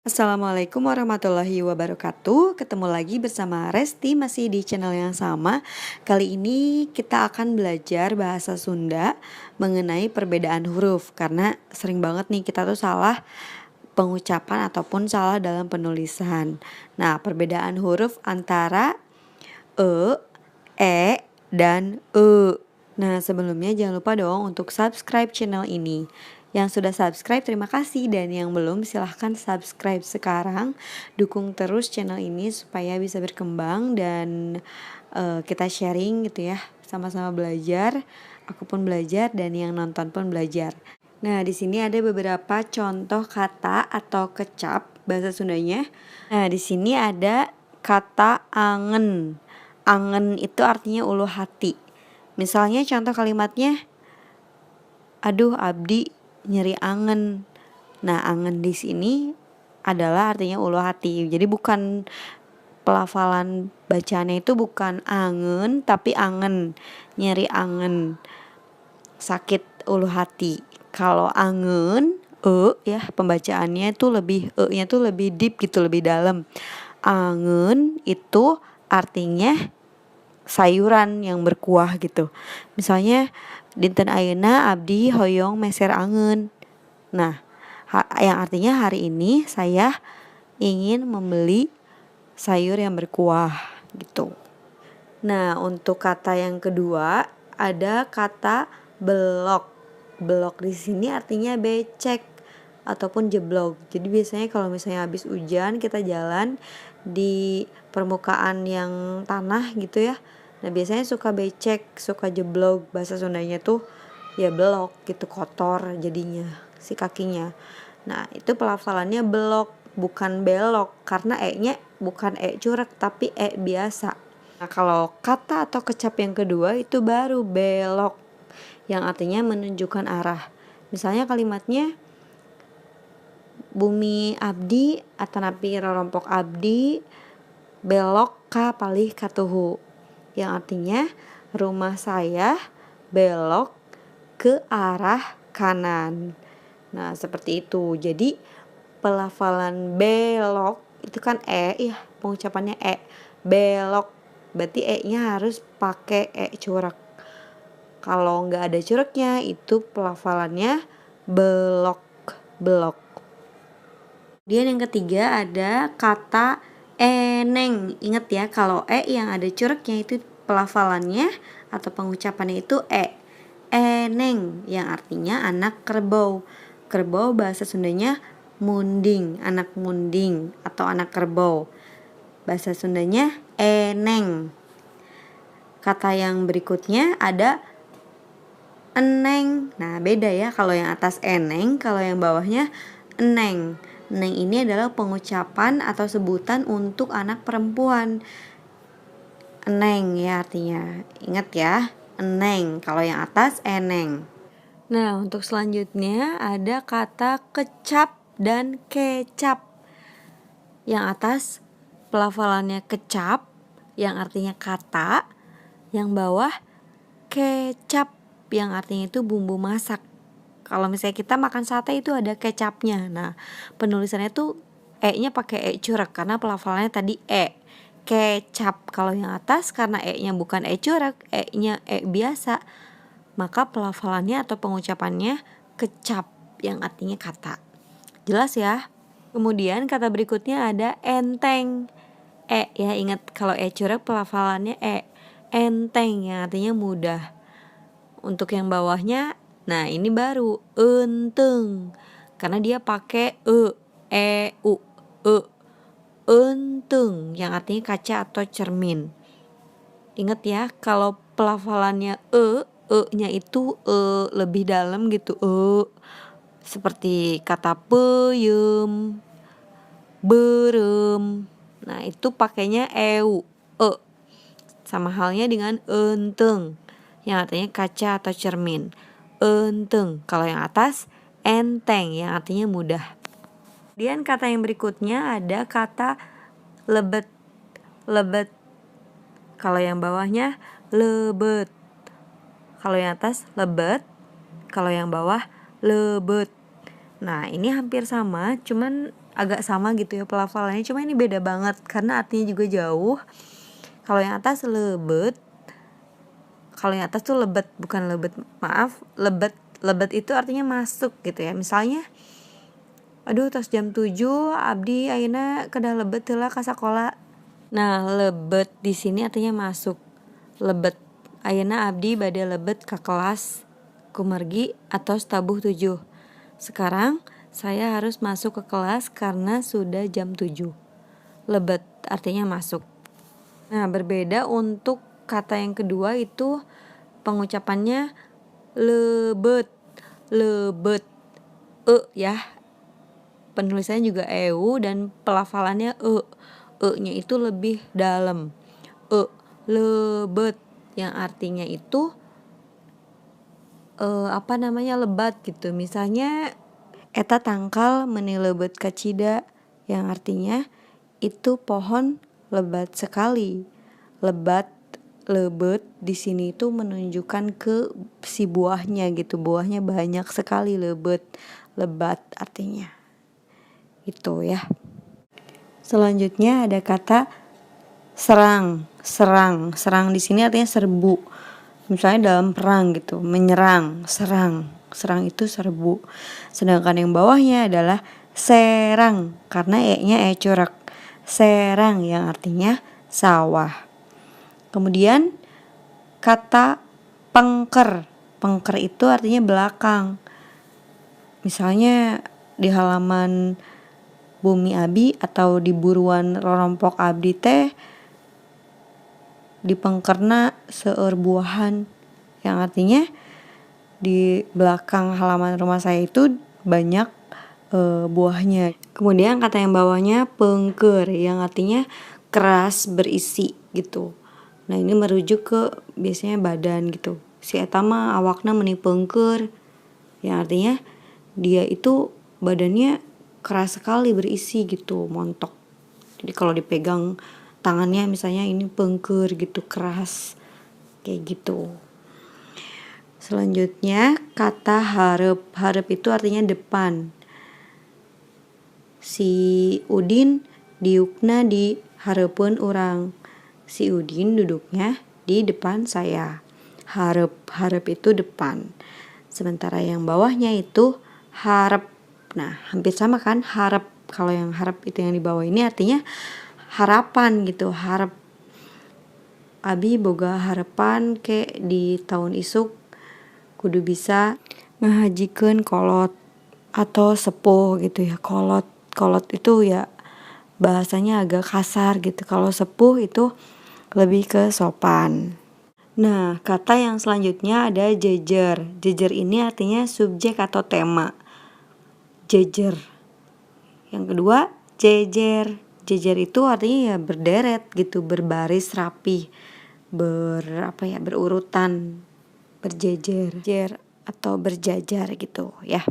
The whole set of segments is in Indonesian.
Assalamualaikum warahmatullahi wabarakatuh. Ketemu lagi bersama Resti masih di channel yang sama. Kali ini kita akan belajar bahasa Sunda mengenai perbedaan huruf. Karena sering banget nih kita tuh salah pengucapan ataupun salah dalam penulisan. Nah, perbedaan huruf antara e, dan e. Nah, sebelumnya jangan lupa dong untuk subscribe channel ini. Yang sudah subscribe terima kasih, dan yang belum silahkan subscribe sekarang. Dukung terus channel ini supaya bisa berkembang dan kita sharing gitu ya, sama-sama belajar. Aku pun belajar dan yang nonton pun belajar. Nah, di sini ada beberapa contoh kata atau kecap bahasa Sundanya. Nah, di sini ada kata angen. Angen itu artinya ulu hati. Misalnya contoh kalimatnya, aduh abdi nyeri angen. Nah, angen di sini adalah artinya ulu hati. Jadi bukan pelafalan bacaannya itu bukan angen tapi angen, nyeri angen, sakit ulu hati. Kalau angen ya pembacaannya itu lebih nya tuh lebih deep gitu, lebih dalam. Angen itu artinya sayuran yang berkuah gitu. Misalnya dinten ayeuna abdi hoyong meser angen. Nah, yang artinya hari ini saya ingin membeli sayur yang berkuah gitu. Nah, untuk kata yang kedua ada kata belok. Belok di sini artinya becek ataupun jeblok. Jadi biasanya kalau misalnya habis hujan kita jalan di permukaan yang tanah gitu ya. Nah, biasanya suka becek, suka jeblok. Bahasa Sundanya tuh ya belok gitu, kotor jadinya si kakinya. Nah, itu pelafalannya belok, bukan belok, karena e-nya bukan e curek tapi e biasa. Nah, kalau kata atau kecap yang kedua itu baru belok, yang artinya menunjukkan arah. Misalnya kalimatnya, bumi abdi atanapi rorompok abdi belok ka palih katuhu, yang artinya rumah saya belok ke arah kanan. Nah, seperti itu. Jadi pelafalan belok itu kan e ya, pengucapannya e. Belok berarti e-nya harus pakai e curek. Kalau nggak ada cureknya itu pelafalannya belok, belok. Kemudian yang ketiga ada kata eneng. Ingat ya, kalau e yang ada cureknya itu pelafalannya atau pengucapannya itu e. Eneng yang artinya anak kerbau. Kerbau bahasa Sundanya munding, anak munding atau anak kerbau. Bahasa Sundanya eneng. Kata yang berikutnya ada eneng. Nah, beda ya, kalau yang atas eneng, kalau yang bawahnya eneng. Eneng ini adalah pengucapan atau sebutan untuk anak perempuan. Eneng ya artinya. Ingat ya, eneng. Kalau yang atas eneng. Nah, untuk selanjutnya ada kata kecap dan kecap. Yang atas pelafalannya kecap, yang artinya kata. Yang bawah kecap, yang artinya itu bumbu masak. Kalau misalnya kita makan sate itu ada kecapnya. Nah, penulisannya tuh e-nya pakai e curek karena pelafalannya tadi e. Kecap. Kalau yang atas karena e-nya bukan e curek, e-nya e biasa, maka pelafalannya atau pengucapannya kecap, yang artinya kata. Jelas ya? Kemudian kata berikutnya ada enteng. E ya, ingat kalau e curek pelafalannya e. Enteng yang artinya mudah. Untuk yang bawahnya, nah ini baru enteng karena dia pakai e u e. Enteng yang artinya kaca atau cermin. Ingat ya, kalau pelafalannya nya itu lebih dalam gitu, seperti kata peyem, berem. Nah, itu pakainya eu, sama halnya dengan enteng yang artinya kaca atau cermin. Enteng. Kalau yang atas enteng yang artinya mudah. Kemudian kata yang berikutnya ada kata lebet. Lebet. Kalau yang bawahnya lebet. Kalau yang atas lebet. Kalau yang bawah lebet. Nah, ini hampir sama, cuman agak sama gitu ya pelafalannya, cuma ini beda banget karena artinya juga jauh. Kalau yang atas lebet, kalau yang atas tuh lebet, bukan lebet, maaf, lebet. Lebet itu artinya masuk gitu ya. Misalnya, aduh tos jam 7 abdi ayeuna kedah lebet heula ka sakola. Nah, lebet di sini artinya masuk. Lebet. Ayeuna abdi bade lebet ka kelas kumargi atau tabuh 7. Sekarang saya harus masuk ke kelas karena sudah jam 7. Lebet artinya masuk. Nah, berbeda untuk kata yang kedua itu pengucapannya lebet. Lebet. Ya. Penulisannya juga eu dan pelafalannya nya itu lebih dalam. Lebet yang artinya itu lebat gitu. Misalnya eta tangkal meuni leubet ka cida, yang artinya itu pohon lebat sekali. Lebat, lebet di sini itu menunjukkan ke si buahnya gitu. Buahnya banyak sekali, lebet, lebat artinya. Itu ya. Selanjutnya ada kata serang. Serang di sini artinya serbu. Misalnya dalam perang gitu, menyerang, serang. Serang itu serbu. Sedangkan yang bawahnya adalah serang karena e-nya corak. Serang yang artinya sawah. Kemudian kata pengker. Pengker itu artinya belakang. Misalnya di halaman bumi abi atau di buruan rorompok abdi teh di pengkerna seueur buahan, yang artinya di belakang halaman rumah saya itu banyak buahnya. Kemudian kata yang bawahnya pengker yang artinya keras, berisi gitu. Nah, ini merujuk ke biasanya badan gitu. Si eta mah awakna meuni pengker, yang artinya dia itu badannya keras sekali, berisi gitu, montok. Jadi kalau dipegang tangannya misalnya ini pengker gitu, keras kayak gitu. Selanjutnya kata hareup. Hareup itu artinya depan. Si Udin diukna di hareupeun urang. Si Udin duduknya di depan saya. Hareup itu depan. Sementara yang bawahnya itu harap. Nah, hampir sama kan, harap. Kalau yang harap itu yang di bawah ini artinya harapan gitu, harap. Abi boga harapan ke di tahun isuk kudu bisa ngahajikeun kolot atau sepuh gitu ya. Kolot itu ya bahasanya agak kasar gitu. Kalau sepuh itu lebih ke sopan. Nah, kata yang selanjutnya ada jejer. Jejer ini artinya subjek atau tema. Jejer. Yang kedua, jejer. Jejer itu artinya ya berderet gitu, berbaris rapi, berurutan, berjejer atau berjajar gitu ya.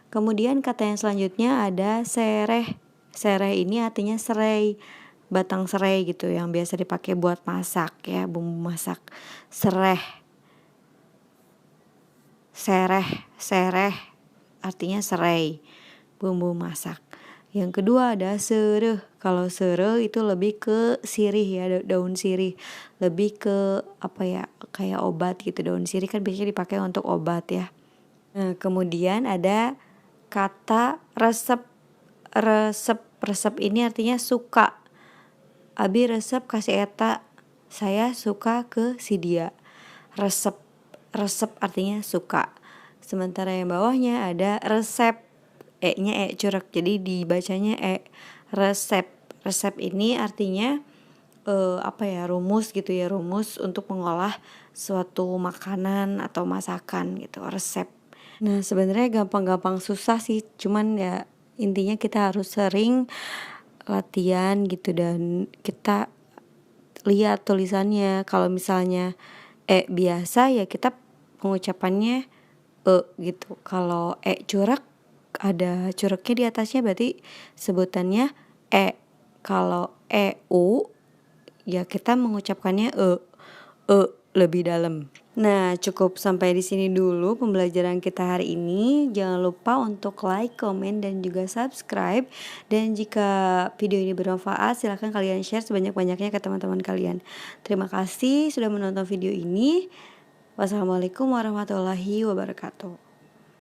Kemudian kata yang selanjutnya ada sereh. Sereh ini artinya serai, batang serai gitu yang biasa dipakai buat masak ya, bumbu masak. Sereh. Sereh artinya serai, bumbu masak. Yang kedua ada sereh. Kalau sereh itu lebih ke sirih ya, daun sirih. Lebih ke kayak obat gitu. Daun sirih kan biasanya dipakai untuk obat ya. Nah, kemudian ada kata resep. Resep ini artinya suka. Abi resep kasih eta, saya suka ke si dia. Resep artinya suka. Sementara yang bawahnya ada resep. E-nya corak, jadi dibacanya resep. Resep ini artinya rumus gitu ya, rumus untuk mengolah suatu makanan atau masakan gitu, resep. Nah, sebenarnya gampang-gampang susah sih, cuman ya intinya kita harus sering latihan gitu dan kita lihat tulisannya. Kalau misalnya biasa ya kita pengucapannya gitu. Kalau corak ada coraknya di atasnya berarti sebutannya Kalau eu ya kita mengucapkannya lebih dalam. Nah, cukup sampai di sini dulu pembelajaran kita hari ini. Jangan lupa untuk like, komen, dan juga subscribe. Dan jika video ini bermanfaat, silahkan kalian share sebanyak-banyaknya ke teman-teman kalian. Terima kasih sudah menonton video ini. Wassalamualaikum warahmatullahi wabarakatuh.